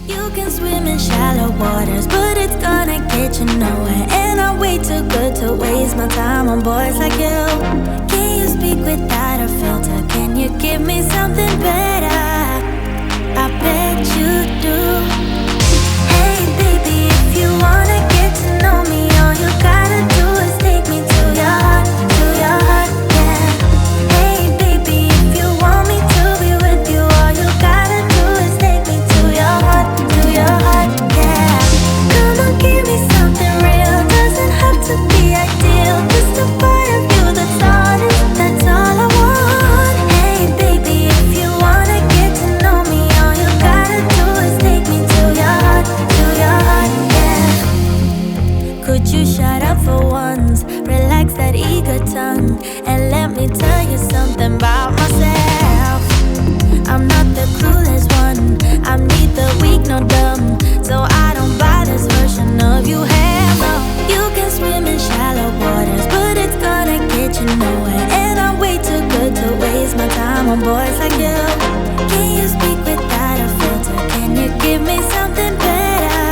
You can swim in shallow waters, but it's gonna get you nowhere. And I'm way too good to waste my time on boys like you. Can you speak without a filter? Can you give me something better? I bet you do. Hey baby, if you wanna get to know me, all you gotta do is take me to your heart, yeah. Hey baby, if you want me to be with you, all you gotta do is take me to your heart, yeah. Come on, give me something real, doesn't have to be ideal, just a part of you that's honest, that's all I want. Hey baby, if you wanna get to know me, all you gotta do is take me to your heart, yeah. Could you shut up for once, relax that eager tongue, and let me tell you something about myself. I'm not the clueless one, I'm neither weak nor dumb, so I don't buy this version of you. Hell no. You can swim in shallow waters, but it's gonna get you nowhere. And I'm way too good to waste my time on boys like you. Can you speak without a filter? Can you give me something better?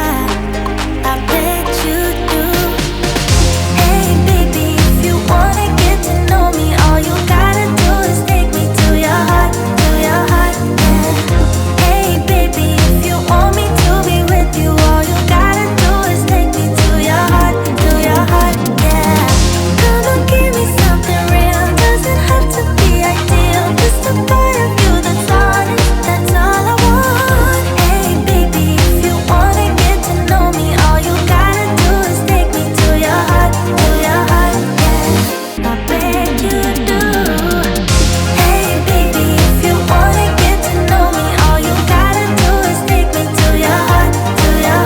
I bet you do. Hey baby, if you wanna get to know me, all you gotta do is take me to your heart, yeah. Hey baby, if you want me to be with you, all you gotta do is take me to your heart, yeah. Come on, give me something real, doesn't have to be ideal, just a part of you that's honest, that's all I want. Hey baby, if you wanna get to know me, all you gotta do is take me to your heart, yeah. I bet you do. Hey baby, if you wanna get to know me, all you gotta do is take me to your heart, yeah.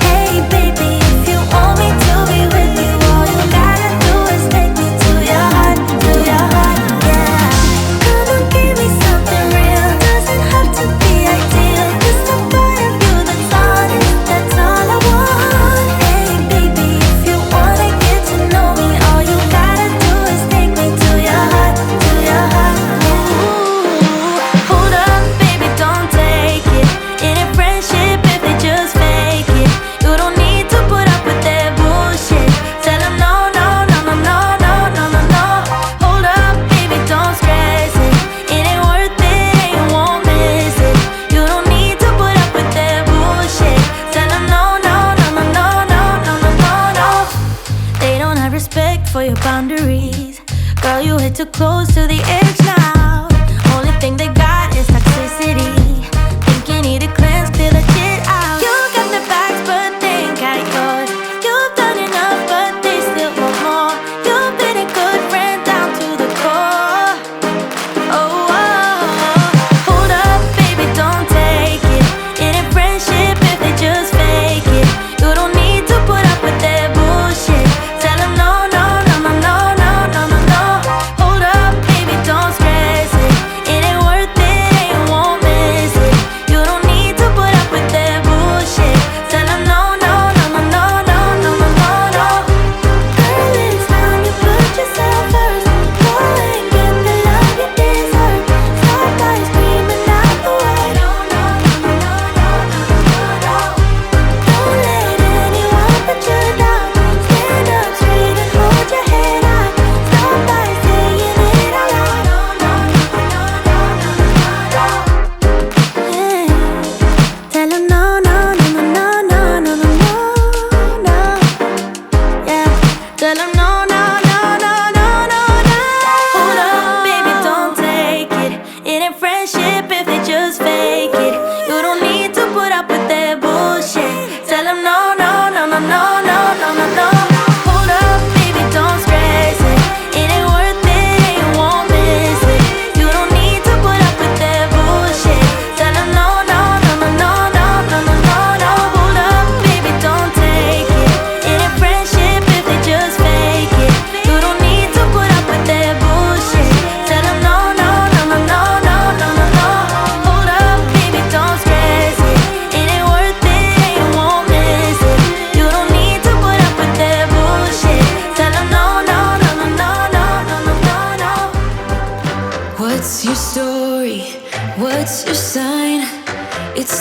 Hey baby, if you want me to be with you, all you gotta do is take me to your heart, yeah. Come on, give me something real, doesn't have to be ideal, just a part of you that's honest, that's all I want. Hey baby, if you wanna get to know me, all you gotta do is take me to your heart, yeah. Hold up, baby, don't take it. It ain't friendship if they just fake it. You don't need to put up with their bullshit. Tell them no. Hold up, baby, don't stress it. It ain't worth it and you won't miss it. You don't need to put up with their bullshit. Tell them no. They don't have respect for your boundaries. Girl, you hit too close to the edge now. Only thing they got is toxicity. Think you need to cleanse, clear the shit out. You got the bags, but they ain't got yours. You've done enough, but they still want more. You've been a good friend down to the core. Oh, hold up, baby, don't take it. It ain't friendship if they just fake it. You don't need to put up with their bullshit. Tell them no. Hold up, baby,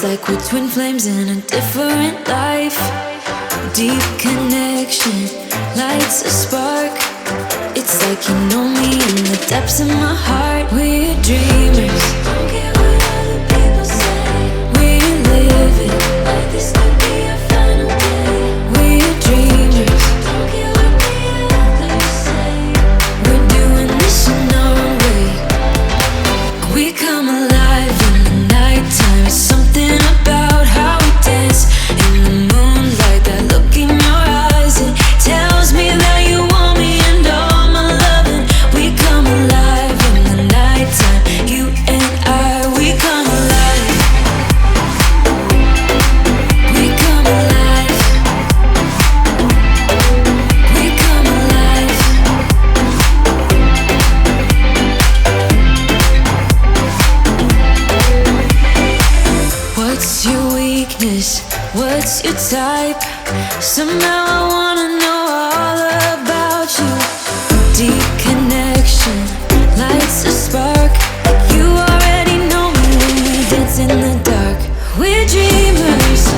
like we're twin flames in a different life. Deep connection lights a spark. It's like you know me in the depths of my heart. We're dreamers, don't care what other people say. We're living like this could be our final day. We're dreamers, don't care what the others say. We're doing this in our own way. We come alive in the nighttime. It's something about how we dance in the moonlight. That look in your eyes, it tells me that you want me and all my loving. We come alive in the nighttime. You and I, we come alive. We come alive. We come alive. What's your weakness? What's your type? Somehow I wanna know all about you. Deep connection lights a spark. You already know me when we dance in the dark. We're dreamers.